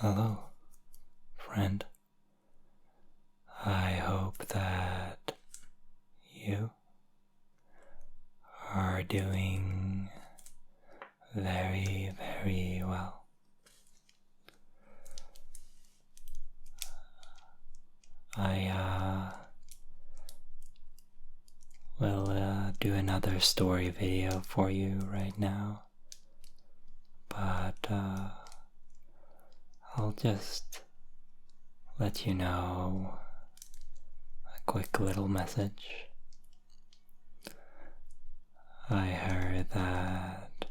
Hello, friend. I hope that you are doing very, very well. I will do another story video for you right now, but I'll just let you know a quick little message. I heard that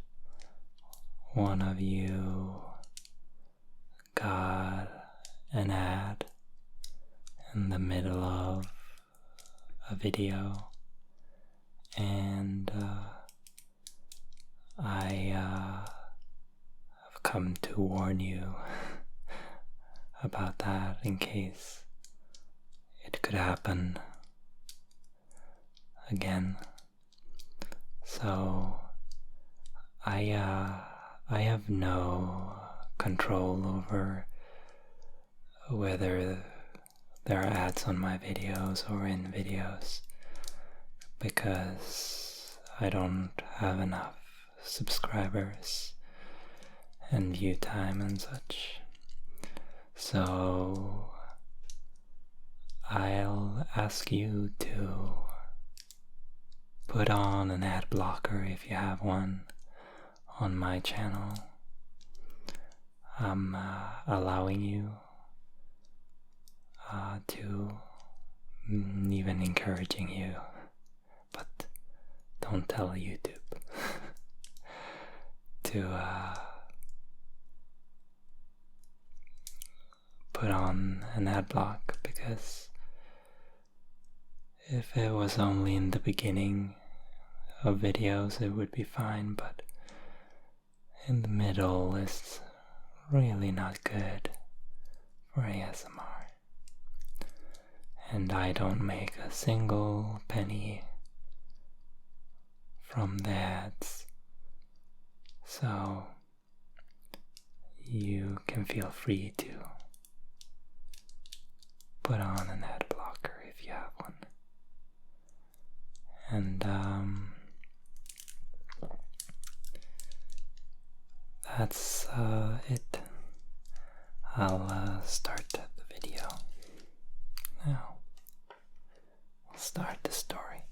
one of you got an ad in the middle of a video, and I have come to warn you about that in case it could happen again. So I have no control over whether there are ads on my videos or in videos, because I don't have enough subscribers and view time and such. So I'll ask you to put on an ad blocker if you have one on my channel. I'm allowing you to, even encouraging you, but don't tell YouTube to put on an ad block, because if it was only in the beginning of videos it would be fine, but in the middle is really not good for ASMR. And I don't make a single penny from the ads, so you can feel free to put on an ad blocker if you have one. And that's it. I'll start the video now. I'll start the story.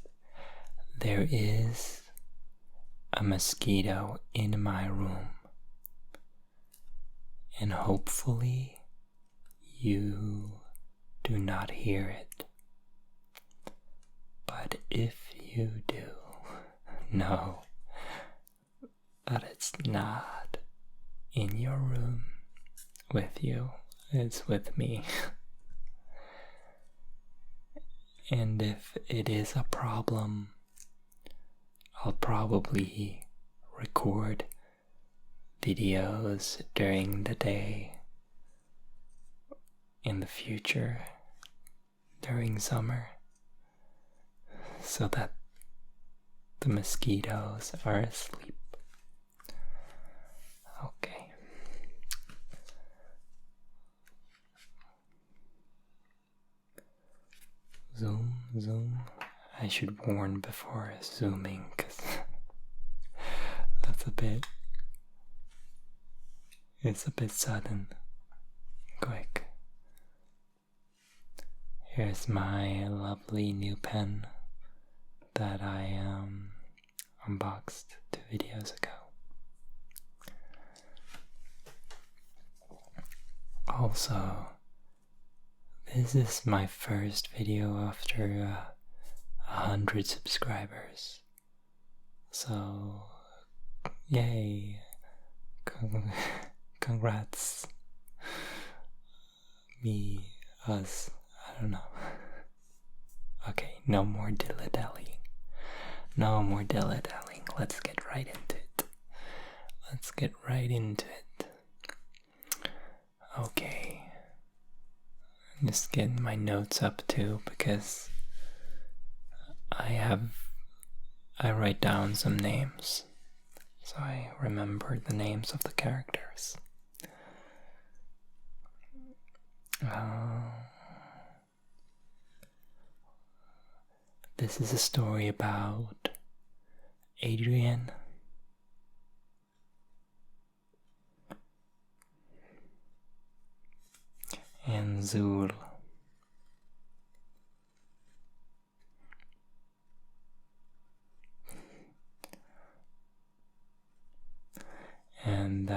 There is a mosquito in my room, and hopefully you do not hear it. But if you do, know that it's not in your room with you, it's with me. And if it is a problem, I'll probably record videos during the day in the future, during summer, so that the mosquitoes are asleep. Okay. Zoom. I should warn before zooming, because it's a bit sudden. Quick. Here's my lovely new pen that I unboxed 2 videos ago. Also, this is my first video after 100 subscribers. So, yay! Congrats. Me, us, I don't know. Okay, no more dilly-dallying. No more dilly-dallying. Let's get right into it. Okay. I'm just getting my notes up too, because I write down some names, so I remember the names of the characters. Uh, this is a story about Adrian and Zul. And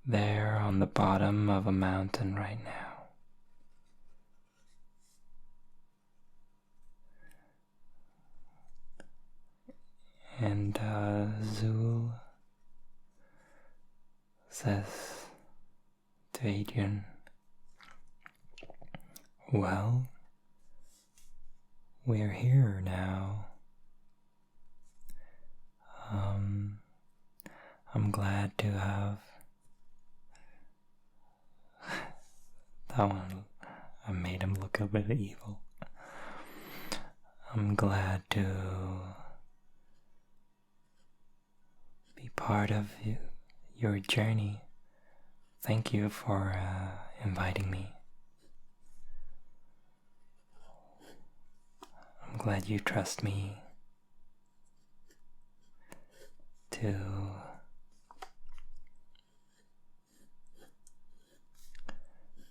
they're on the bottom of a mountain right now. And Zul says to Adrian, well, we're here now. I'm glad to have that one. I made him look a bit evil. I'm glad to be part of your journey. Thank you for inviting me. I'm glad you trust me to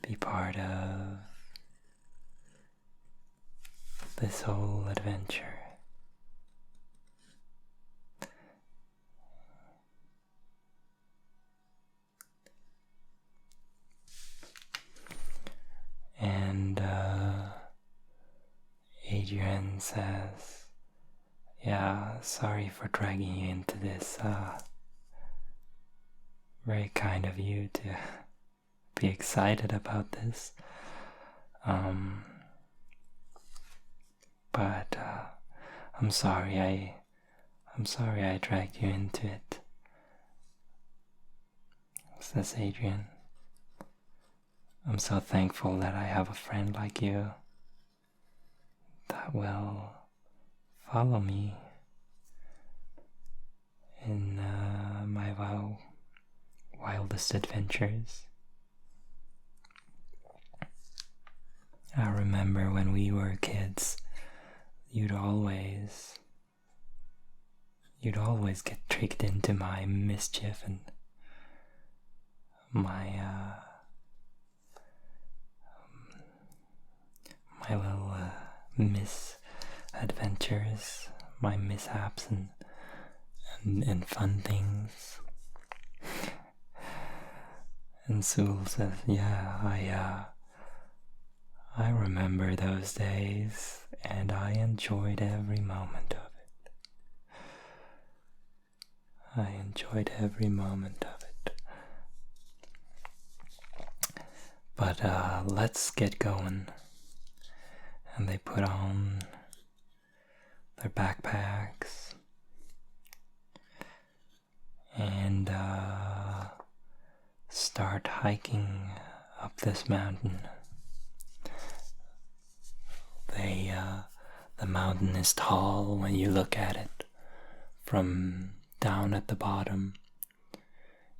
be part of this whole adventure. And Adrian says, yeah, sorry for dragging you into this. Very kind of you to be excited about this. But I'm sorry I dragged you into it, says Adrian. I'm so thankful that I have a friend like you that will follow me in my wildest adventures. I remember when we were kids, you'd always get tricked into my mischief and my little misadventures, my mishaps and fun things. And Sewell says, yeah, I remember those days, and I enjoyed every moment of it. I enjoyed every moment of it. But let's get going. And they put on their backpacks and start hiking up this mountain. The mountain is tall when you look at it from down at the bottom.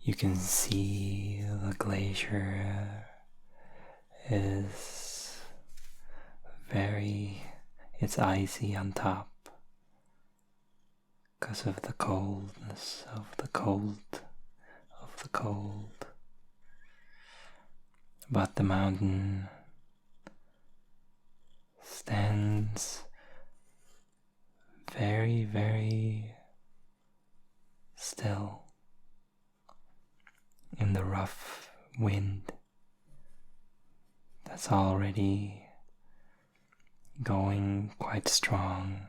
You can see the glacier is it's icy on top because of the coldness of the cold. But the mountain stands very, very still in the rough wind that's already going quite strong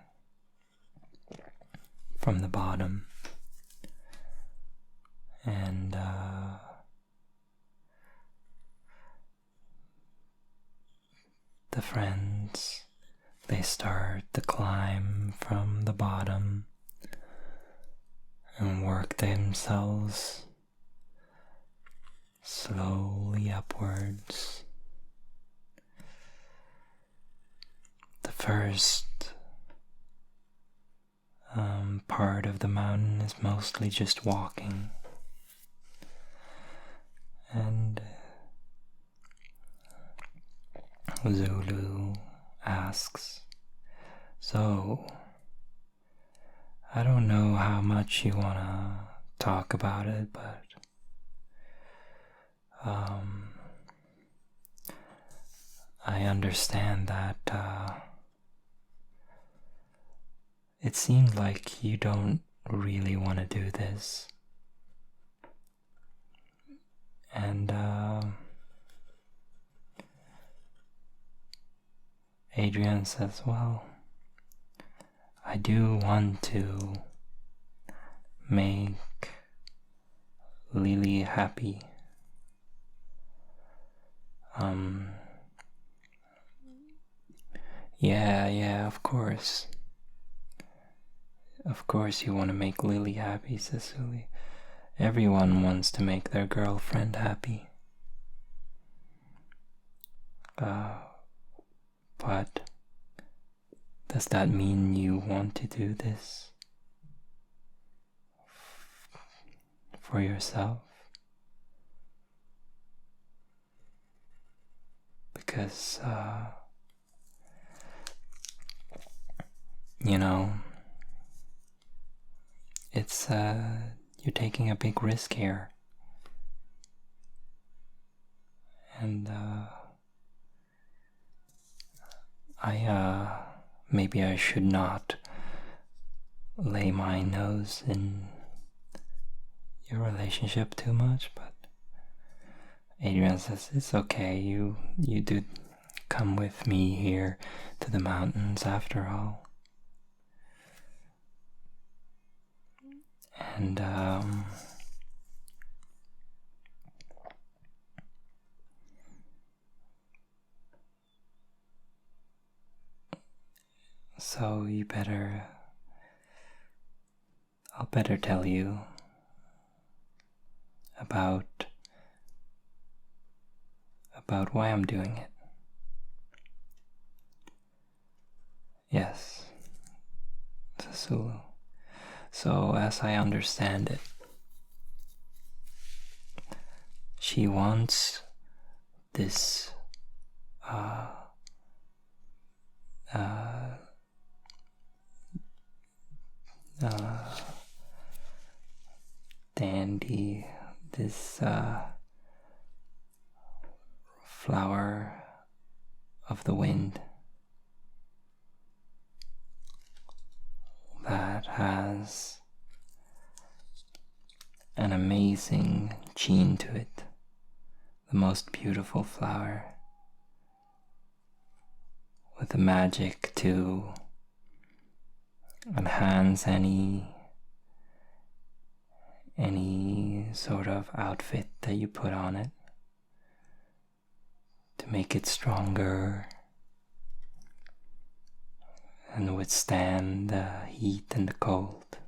from the bottom. And the friends, they start the climb from the bottom and work themselves slowly upwards. The first part of the mountain is mostly just walking, And Zulu asks, so, I don't know how much you want to talk about it, but I understand that it seems like you don't really want to do this. And Adrian says, well, I do want to make Lily happy. Yeah, of course. Of course you want to make Lily happy, Cecily. Everyone wants to make their girlfriend happy. But does that mean you want to do this for yourself? Because, you know, it's, you're taking a big risk here. And, maybe I should not lay my nose in your relationship too much, but Adrian says, it's okay, you do come with me here to the mountains after all. And, so I'll better tell you about why I'm doing it. Yes, Sasulu. So as I understand it, she wants this dandy, this flower of the wind that has an amazing sheen to it, the most beautiful flower with the magic to enhance any sort of outfit that you put on it, to make it stronger and withstand the heat and the cold.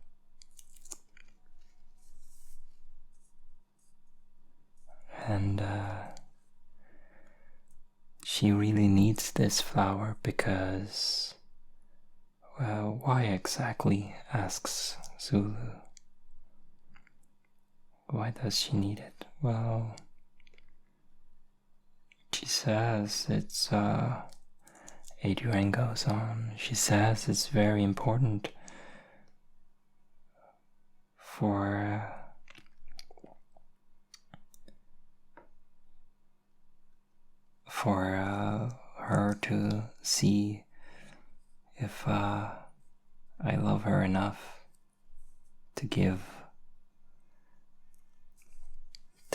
And she really needs this flower because, well, why exactly, asks Zulu. Why does she need it? Well, she says it's, Adrian goes on, she says it's very important for her to see if I love her enough to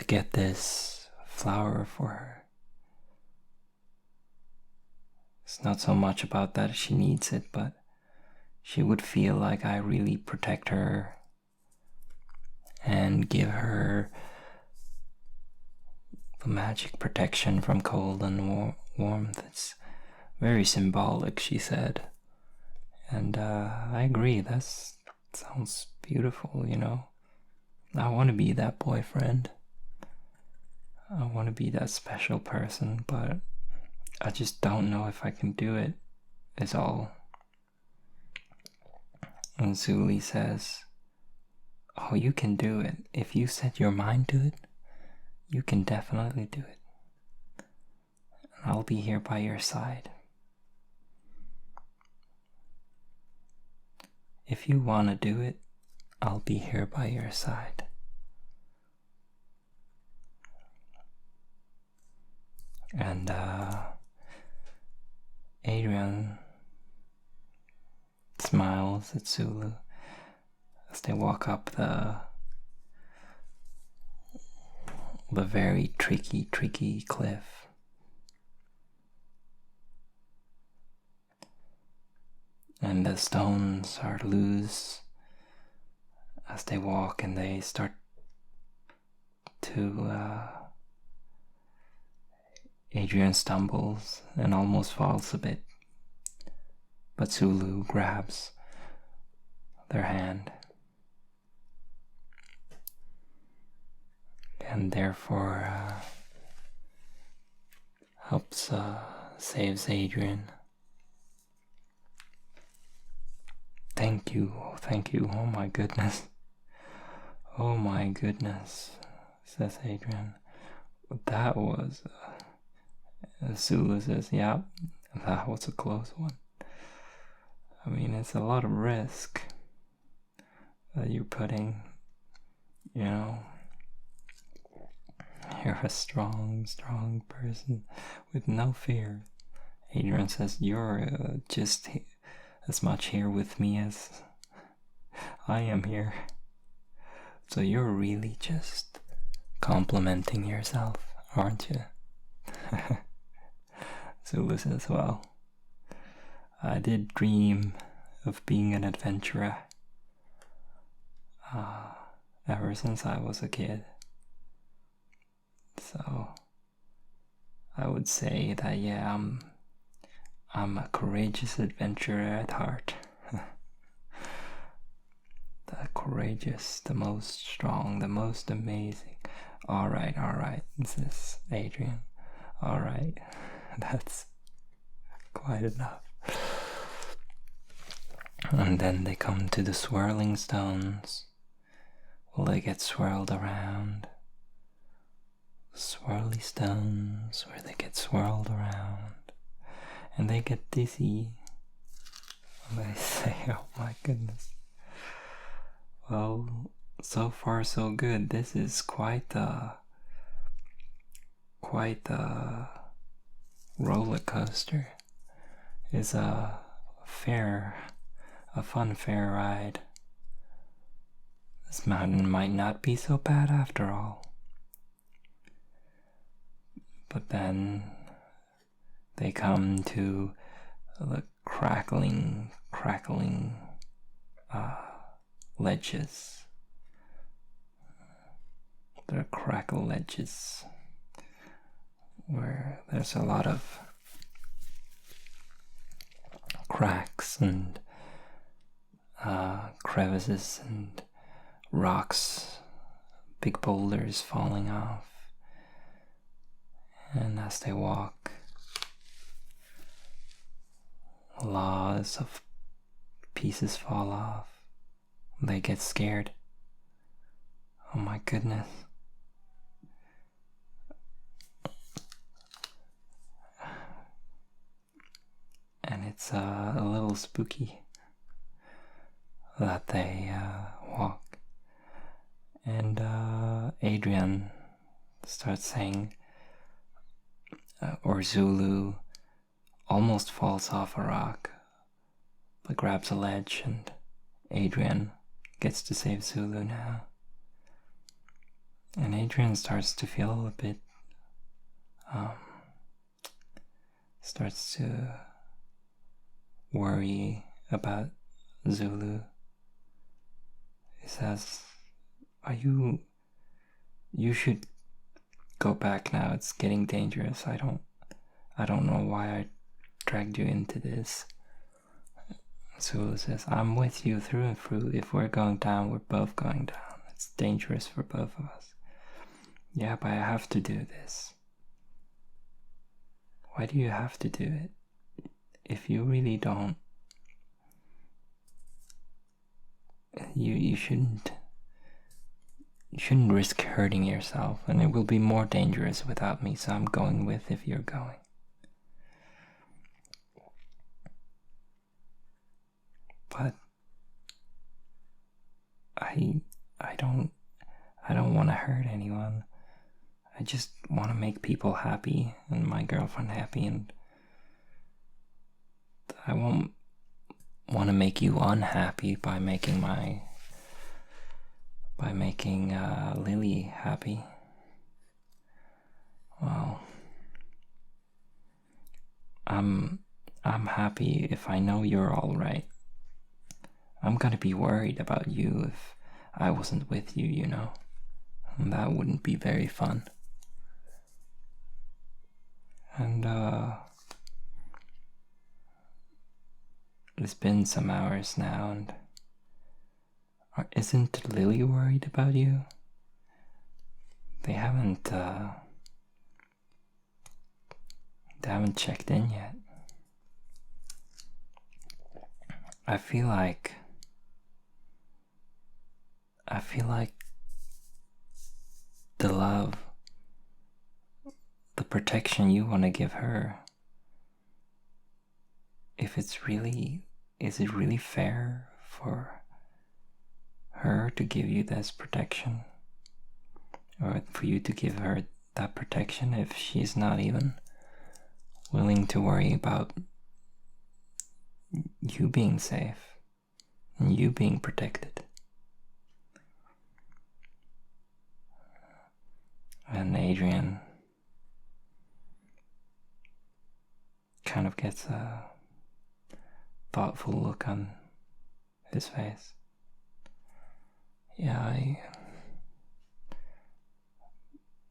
get this flower for her. It's not so much about that she needs it, but she would feel like I really protect her and give her the magic protection from cold and warmth. It's very symbolic, she said. And I agree, that sounds beautiful, you know. I want to be that boyfriend. I want to be that special person, but I just don't know if I can do it, is all. And Zuli says, oh, you can do it. If you set your mind to it, You can definitely do it. And I'll be here by your side. If you want to do it, I'll be here by your side. And Adrian smiles at Zulu as they walk up the very tricky cliff. And the stones are loose as they walk, and they start to Adrian stumbles and almost falls a bit, but Zulu grabs their hand and therefore helps saves Adrian. Thank you, oh my goodness. Oh my goodness, says Adrian. That was... Zulu says, yeah, that was a close one. I mean, it's a lot of risk that you're putting, you know. You're a strong person with no fear. Adrian says, you're just as much here with me as I am here. So you're really just complimenting yourself, aren't you? Zulu says, well, I did dream of being an adventurer ever since I was a kid. So I would say that, yeah, I'm a courageous adventurer at heart. The courageous, the most strong, the most amazing. Alright, says Adrian. Alright, that's quite enough. And then they come to the swirling stones. Well, they get swirled around. Swirly stones where they get swirled around. And they get dizzy. And they say, oh my goodness. Well, so far so good. This is quite a roller coaster. It's a fun fair ride. This mountain might not be so bad after all. But then they come to the crackling ledges. There are crackle ledges where there's a lot of cracks and crevices and rocks, big boulders falling off. And as they walk, lots of pieces fall off. They get scared. Oh my goodness. And it's a little spooky that they walk. And Adrian starts saying, or Zulu almost falls off a rock, but grabs a ledge, and Adrian gets to save Zulu now. And Adrian starts to feel a bit, starts to worry about Zulu. He says, you should go back now, it's getting dangerous. I don't know why I dragged you into this. Zulu says, I'm with you through and through. If we're going down, we're both going down. It's dangerous for both of us. Yeah, but I have to do this. Why do you have to do it? If you really don't, you shouldn't risk hurting yourself, and it will be more dangerous without me, so I'm going with if you're going. But I don't want to hurt anyone. I just want to make people happy and my girlfriend happy, and I won't want to make you unhappy by making Lily happy. Well, I'm happy if I know you're all right. I'm gonna be worried about you if I wasn't with you, you know. And that wouldn't be very fun. And it's been some hours now, and isn't Lily worried about you? They haven't checked in yet. I feel like the love, the protection you want to give her, is it really fair for her to give you this protection? Or for you to give her that protection if she's not even willing to worry about you being safe and you being protected? And Adrian kind of gets a thoughtful look on his face. Yeah,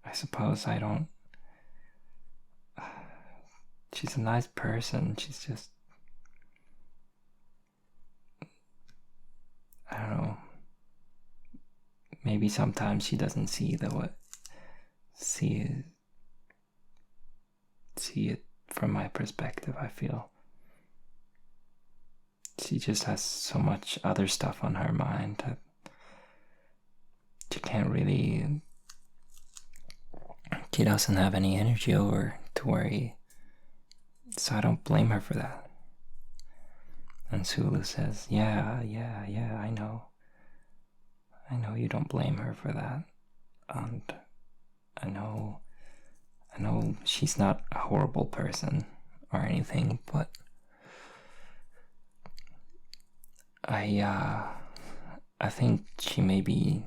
I suppose I don't. She's a nice person. She's just, I don't know. Maybe sometimes she doesn't see it from my perspective. I feel she just has so much other stuff on her mind that she doesn't have any energy over to worry, so I don't blame her for that. And Sulu says, yeah, I know you don't blame her for that, and I know she's not a horrible person or anything, but I think she may be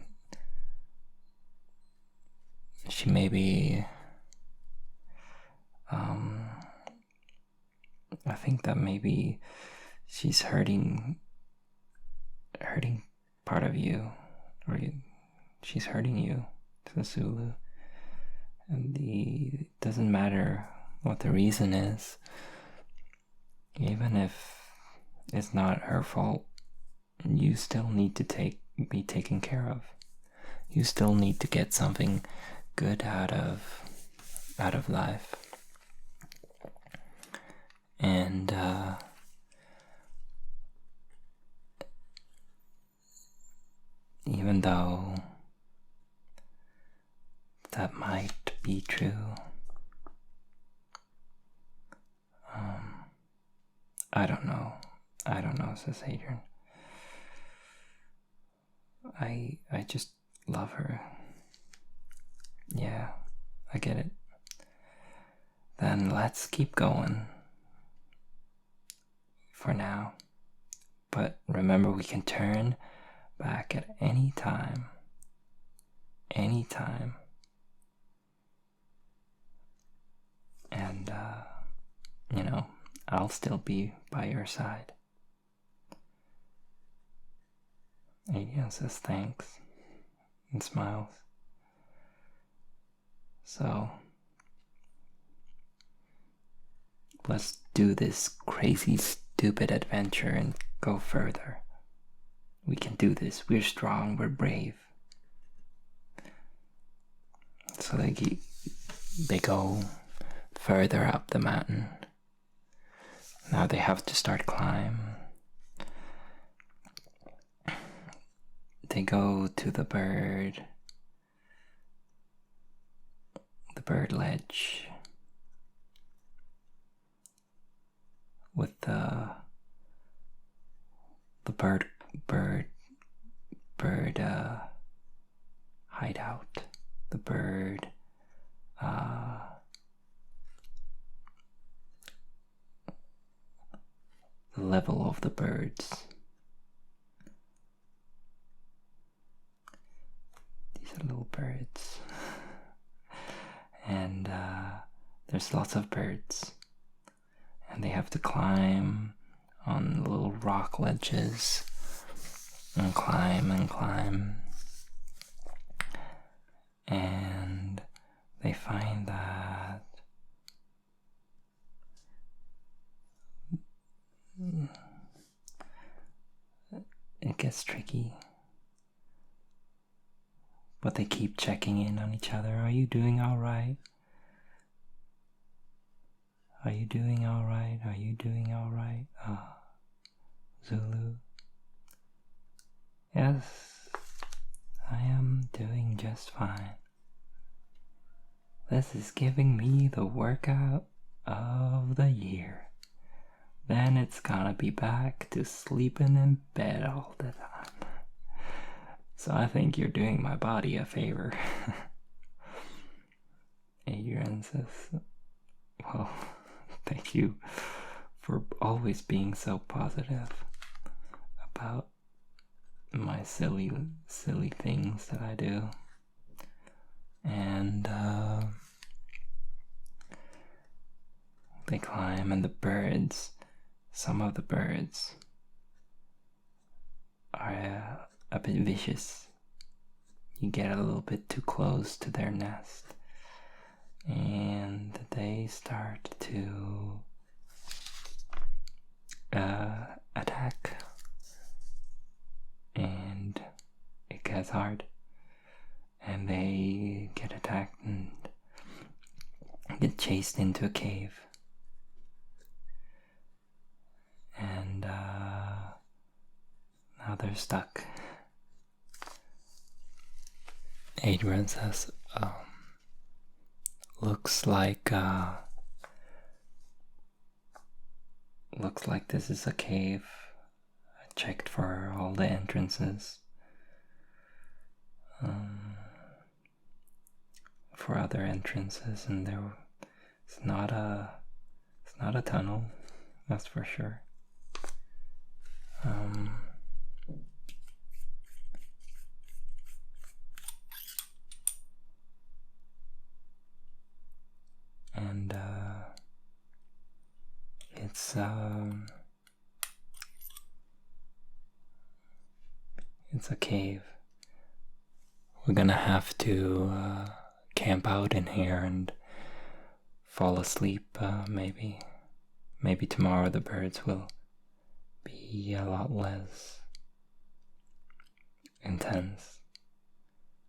I think that maybe she's hurting part of you, or she's hurting you, to Sulu. And it doesn't matter what the reason is, even if it's not her fault, you still need to be taken care of. You still need to get something good out of life. And even though that might be true, I don't know, says Adrian. I just love her. Yeah, I get it. Then let's keep going for now. But remember, we can turn back at any time. And, I'll still be by your side. Adrian says thanks and smiles. So, let's do this crazy, stupid adventure and go further. We can do this. We're strong, we're brave. So they go further up the mountain. Now they have to start climb. They go to the bird bird ledge with the bird hideout, the bird the level of the birds. These are little birds. And there's lots of birds. And they have to climb on little rock ledges and climb and climb. And they find that it gets tricky. But they keep checking in on each other. Are you doing alright? Are you doing alright? Are you doing alright? Zulu. Yes, I am doing just fine. This is giving me the workout of the year. Then it's gonna be back to sleeping in bed all the time. So I think you're doing my body a favor. Adrian says, well, thank you for always being so positive about my silly things that I do. And they climb, and the birds, some of the birds are a bit vicious. You get a little bit too close to their nest and they start to attack, and it gets hard, and they get attacked and get chased into a cave. And now they're stuck. Adrian says, looks like this is a cave. I checked for all the entrances, for other entrances, and it's not a tunnel, that's for sure. And it's a cave. We're gonna have to camp out in here and fall asleep. Maybe tomorrow the birds will be a lot less intense,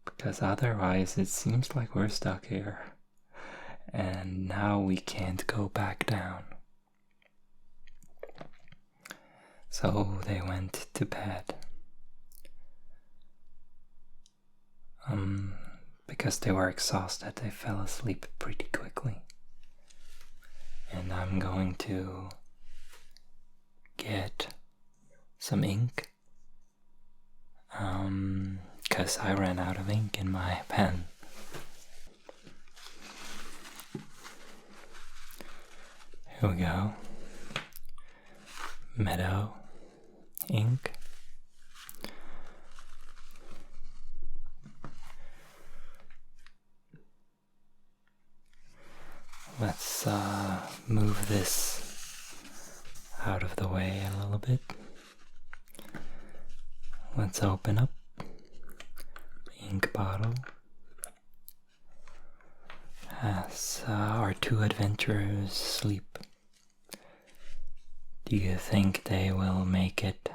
because otherwise it seems like we're stuck here. And now we can't go back down. So they went to bed. Because they were exhausted, they fell asleep pretty quickly. And I'm going to get some ink. 'Cause I ran out of ink in my pen. Here we go. Meadow ink. Let's move this out of the way a little bit. Let's open up the ink bottle. As our two adventurers sleep. Do you think they will make it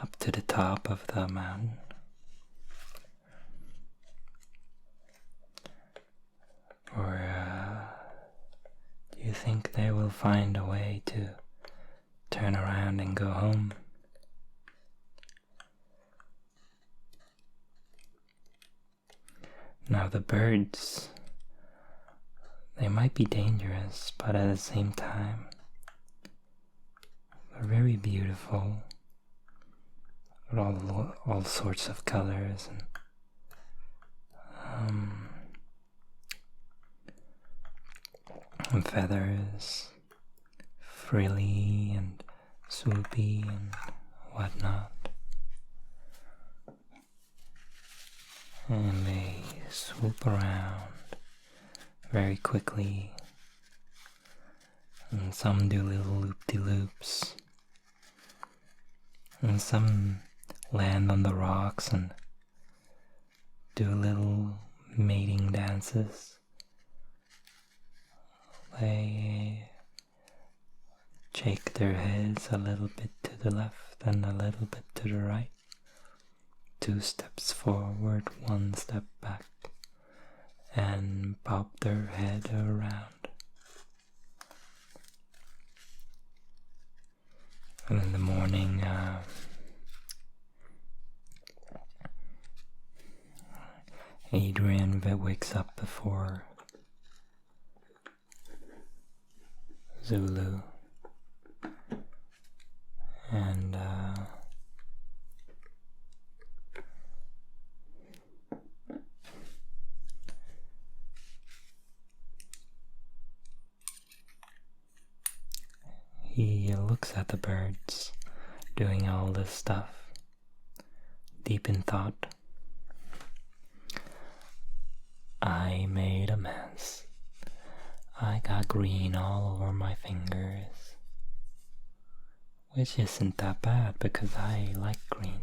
up to the top of the mountain? Or do you think they will find a way to turn around and go home? Now the birds They might be dangerous, but at the same time, they're very beautiful. With all sorts of colors and feathers, frilly and swoopy and whatnot. And they swoop around very quickly, and some do little loop-de-loops, and some land on the rocks and do little mating dances. They shake their heads a little bit to the left and a little bit to the right. 2 steps forward, 1 step back, and pop their head around. And in the morning, Adrian wakes up before Zulu, and he looks at the birds doing all this stuff, deep in thought. I made a mess. I got green all over my fingers, which isn't that bad because I like green.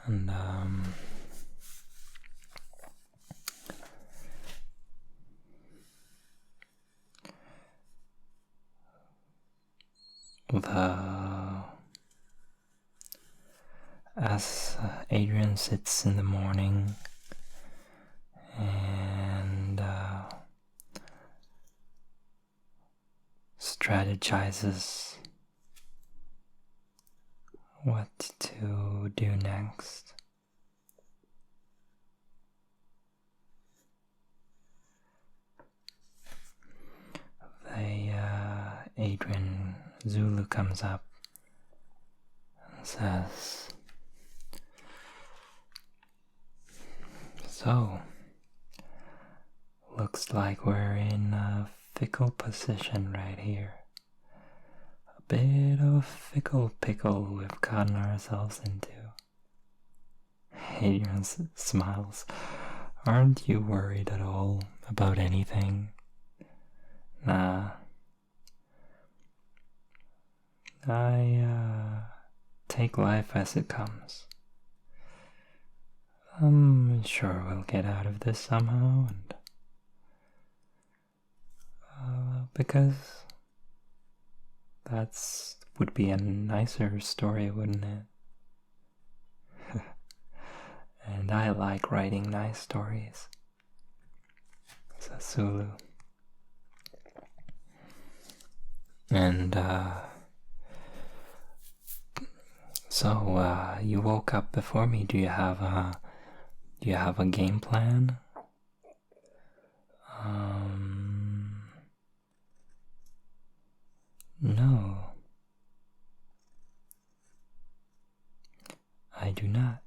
And as Adrian sits in the morning and strategizes what to do next, Adrian Zulu comes up and says, "So, looks like we're in a fickle position right here. A bit of a fickle pickle we've gotten ourselves into." Adrian smiles. "Aren't you worried at all about anything?" "Nah. I take life as it comes. I'm sure we'll get out of this somehow, and because would be a nicer story, wouldn't it?" And I like writing nice stories, says Zulu. And so you woke up before me. Do you have a game plan? No, I do not.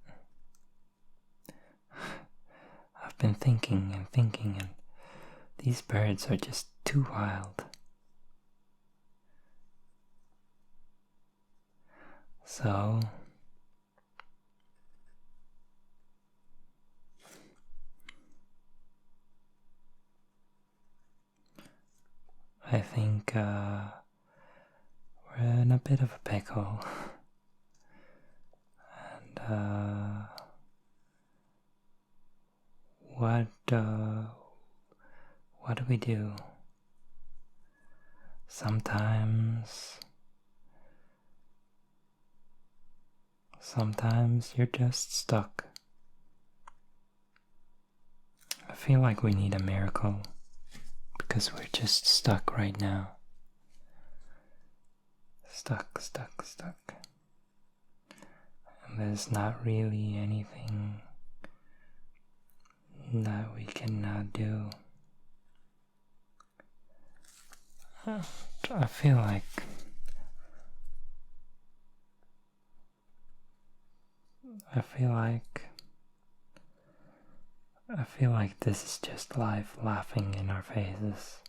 I've been thinking and thinking, and these birds are just too wild. So I think we're in a bit of a pickle, and what do we do? Sometimes you're just stuck. I feel like we need a miracle because we're just stuck right now. Stuck. there's not really anything that we cannot do. I feel like this is just life laughing in our faces.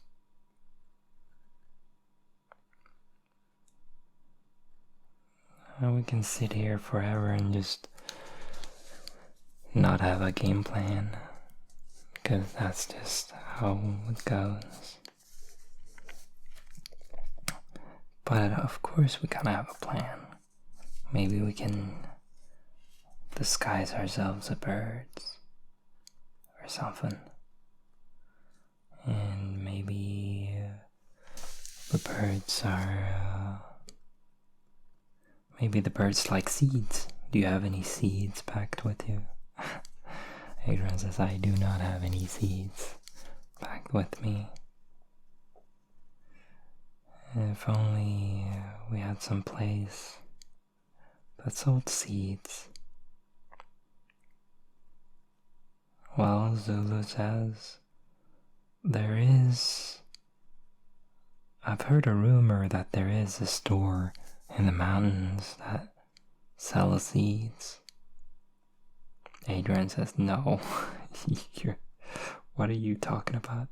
And we can sit here forever and just not have a game plan, because that's just how it goes. But of course we gotta have a plan. Maybe we can disguise ourselves as birds or something. And maybe the birds are... maybe the birds like seeds. Do you have any seeds packed with you? Adrian says, I do not have any seeds packed with me. If only we had some place that sold seeds. Well, Zulu says, I've heard a rumor that there is a store in the mountains that sells seeds. Adrian says, no. What are you talking about?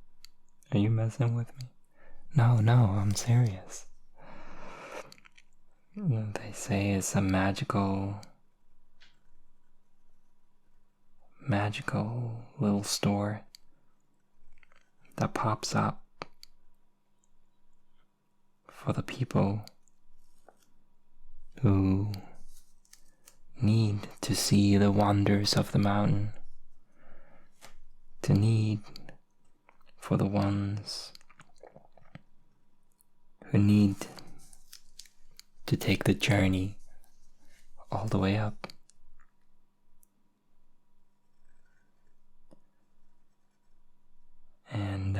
Are you messing with me? No, I'm serious. They say it's a magical little store that pops up for the people who need to see the wonders of the mountain, for the ones who need to take the journey all the way up. And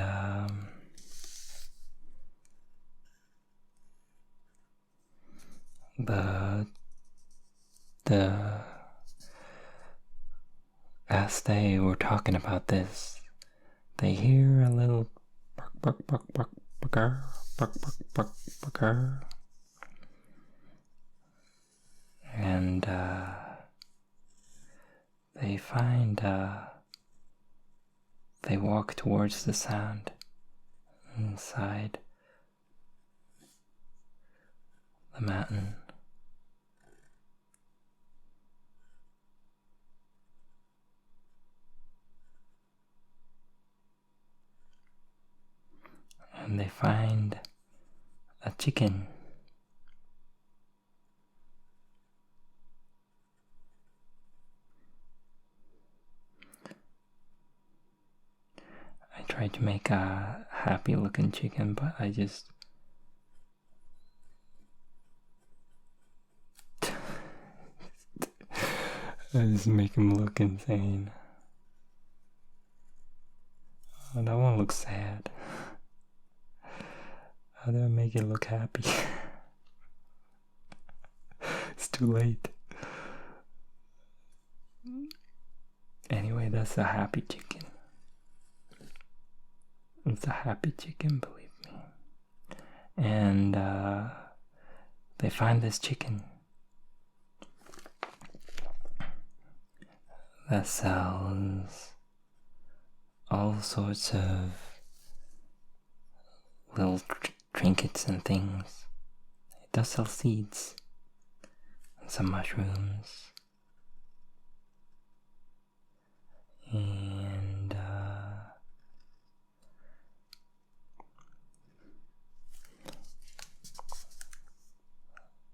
as they were talking about this, they hear a little bark, and they walk towards the sound inside the mountain. And they find a chicken. I tried to make a happy looking chicken, but I just make him look insane. Oh, that one looks sad. How do I make it look happy? It's too late. Anyway, that's a happy chicken. It's a happy chicken, believe me. And they find this chicken that sells all sorts of little trinkets and things. It does sell seeds and some mushrooms. And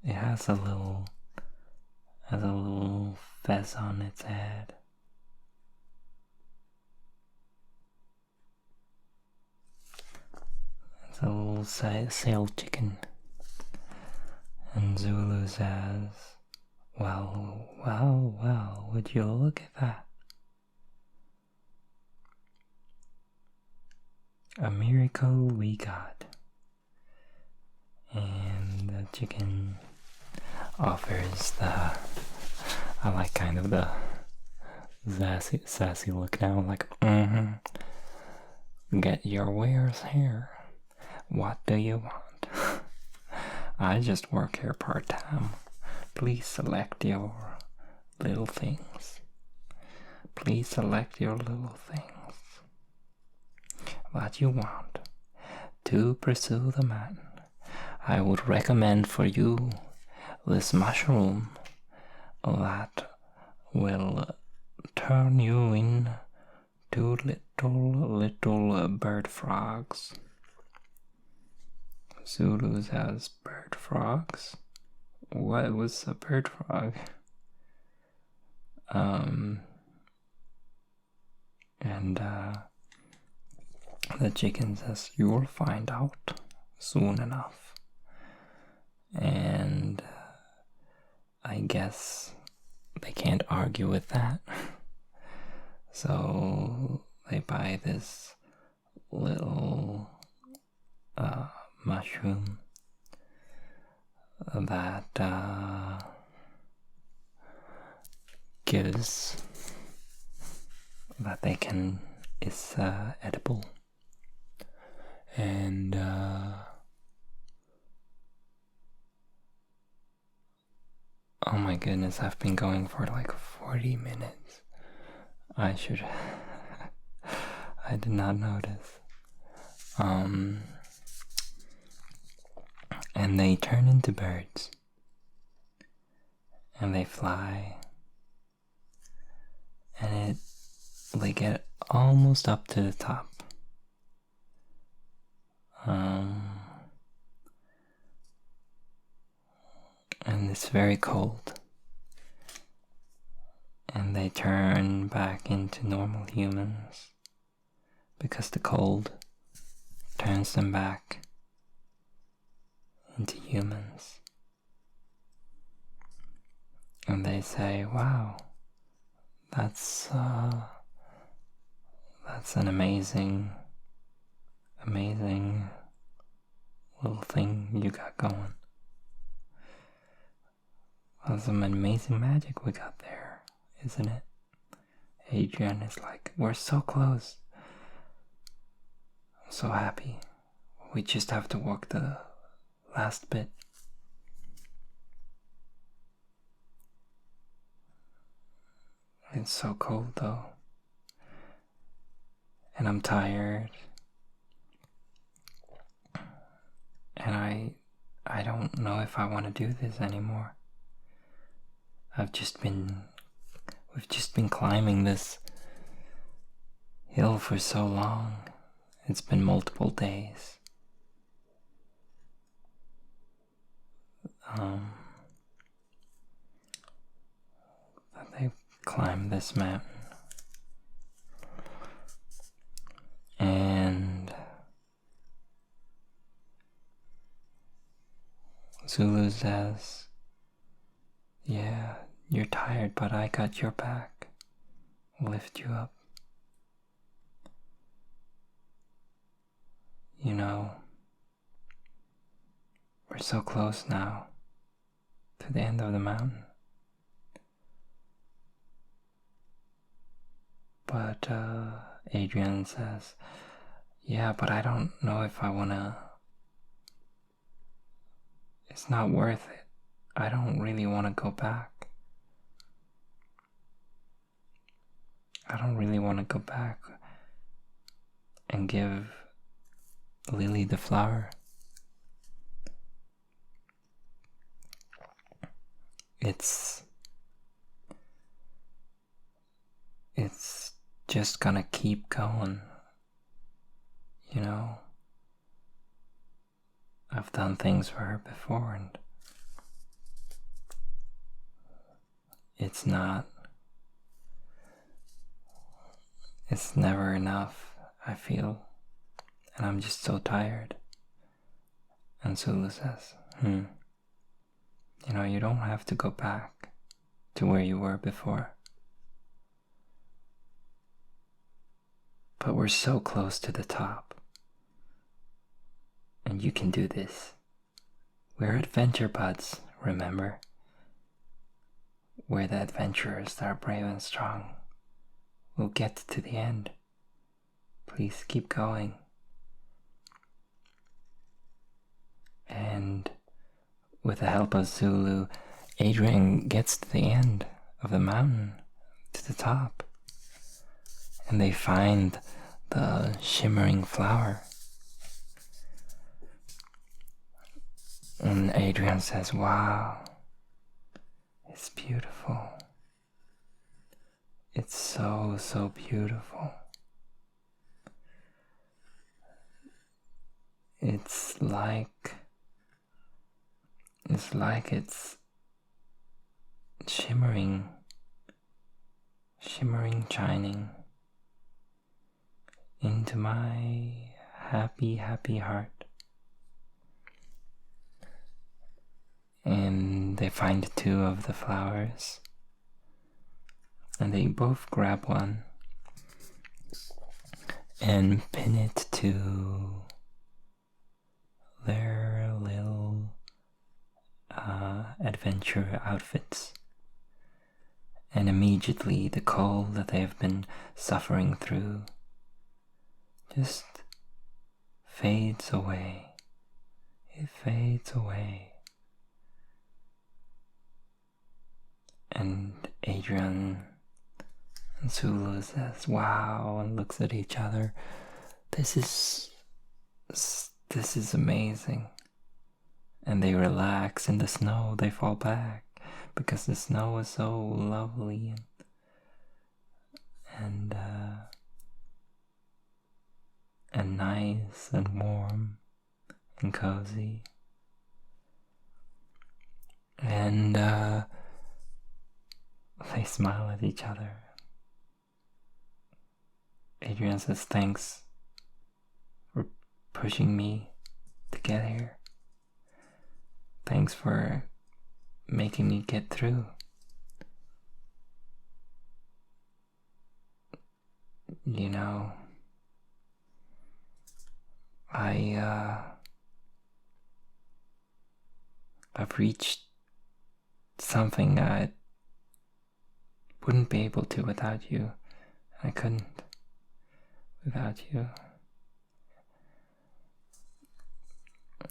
it has a little fez on its head. It's a little sail chicken. And Zulu says, well, would you look at that? A miracle we got. And the chicken offers the I like kind of the sassy look now, like, get your wares here. What do you want? I just work here part-time. Please select your little things. Please select your little things. What you want to pursue the man. I would recommend for you this mushroom that will turn you into little bird frogs. Zulu's has bird frogs. What was a bird frog? And the chicken says, you'll find out soon enough. And I guess they can't argue with that. So they buy this little mushroom that gives that they can is edible. And oh my goodness, I've been going for like 40 minutes. I should I did not notice. And they turn into birds. And they fly. And they get almost up to the top. And it's very cold. And they turn back into normal humans because the cold turns them back into humans. And they say, wow, that's an amazing little thing you got going. That's some amazing magic we got there, isn't it? Adrian is like, we're so close. I'm so happy. We just have to walk the last bit. It's so cold though. And I'm tired. And I don't know if I want to do this anymore. We've just been climbing this hill for so long. It's been multiple days. That they've climbed this mountain. And Zulu says, yeah, you're tired, but I got your back. I'll lift you up. You know, we're so close now to the end of the mountain. But Adrian says, yeah, but I don't know if I wanna. It's not worth it. I don't really want to go back. I don't really want to go back and give Lily the flower. It's just gonna keep going, you know. I've done things for her before and it's never enough, I feel, and I'm just so tired. And Zulu says, you know, you don't have to go back to where you were before. But we're so close to the top. And you can do this. We're adventure buds, remember? where the adventurers are brave and strong. We'll get to the end. Please keep going. And with the help of Zulu, Adrian gets to the end of the mountain, to the top. And they find the shimmering flower. And Adrian says, wow, it's beautiful. It's so, so beautiful. It's like it's shimmering, shining into my happy, happy heart. And they find two of the flowers, and they both grab one and pin it to their little adventure outfits. And immediately the cold that they've been suffering through just fades away. It fades away. And Adrian and Zulu says, wow, and looks at each other. This is amazing. And they relax in the snow, they fall back because the snow is so lovely and nice and warm and cozy. And they smile at each other. Adrian says, thanks for pushing me to get here. Thanks for making me get through. You know, I've reached something I wouldn't be able to without you. I couldn't without you.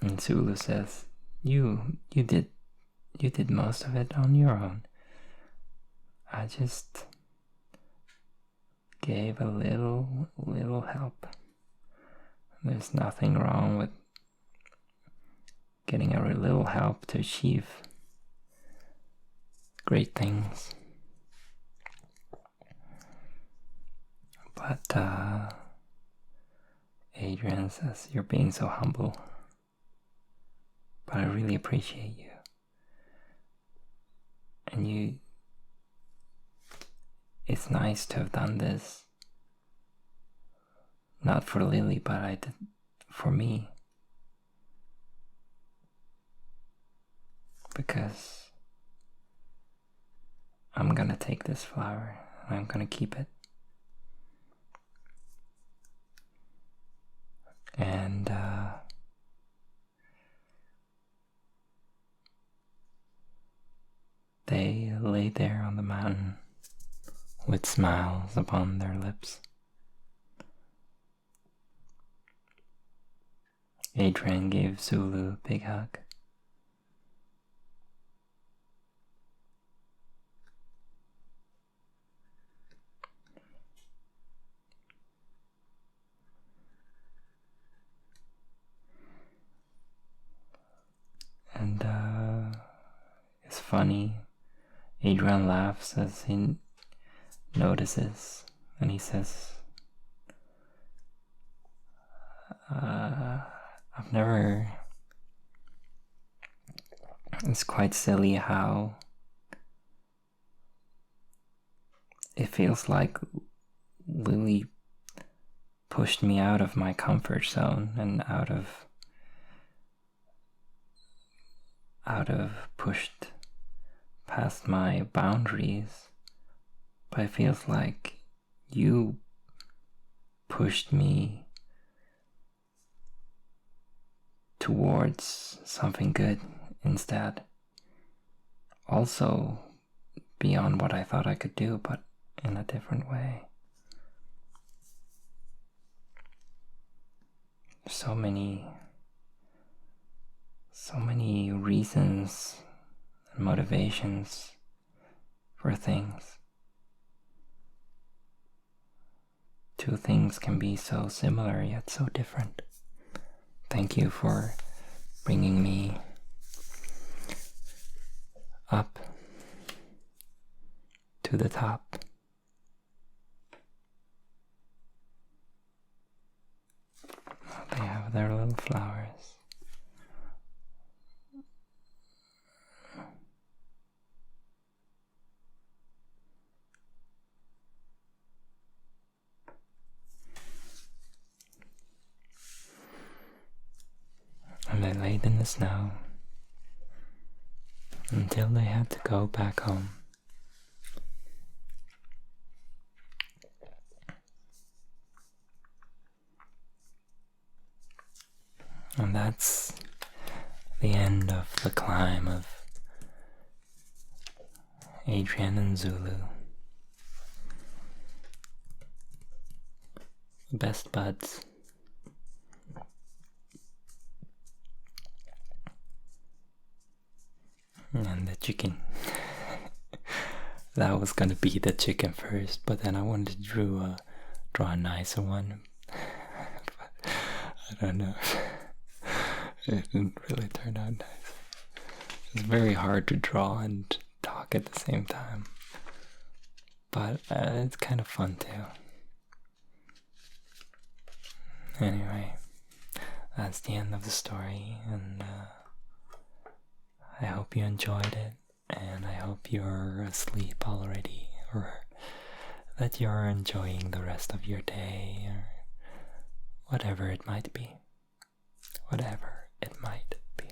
And Zulu says, you did most of it on your own. I just gave a little help. There's nothing wrong with getting a little help to achieve great things. But Adrian says, you're being so humble. But I really appreciate you. And it's nice to have done this. Not for Lily, but I did for me. Because I'm gonna take this flower and I'm gonna keep it. And they lay there on the mountain with smiles upon their lips. Adrian gave Zulu a big hug. And it's funny. Adrian laughs as he notices, and he says, it's quite silly how it feels like Lily pushed me out of my comfort zone and out of pushed past my boundaries, but it feels like you pushed me towards something good instead. Also beyond what I thought I could do, but in a different way. So many reasons and motivations for things. Two things can be so similar yet so different. Thank you for bringing me up to the top. They have their little flowers. And they laid in the snow until they had to go back home. And that's the end of the climb of Adrian and Zulu. Best buds. And the chicken. That was gonna be the chicken first, but then I wanted to draw a nicer one. But I don't know. It didn't really turn out nice. It's very hard to draw and talk at the same time. But it's kind of fun too. Anyway, that's the end of the story, and I hope you enjoyed it, and I hope you're asleep already, or that you're enjoying the rest of your day, or whatever it might be. Whatever it might be.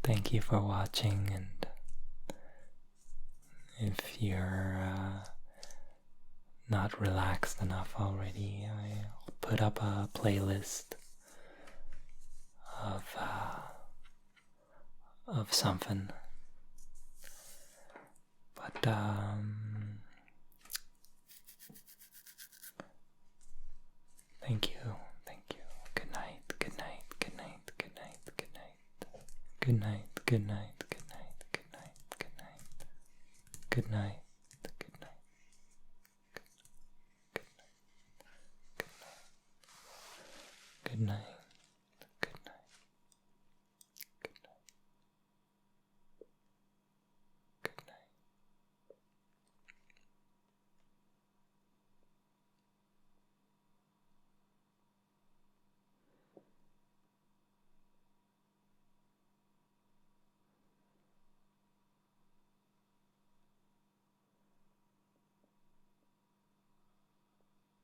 Thank you for watching, and if you're not relaxed enough already, I'll put up a playlist of something. But thank you. Good night. Good night. Good night. Good night. Good night. Good night. Good night. Good night. Good night. Good night. Good night.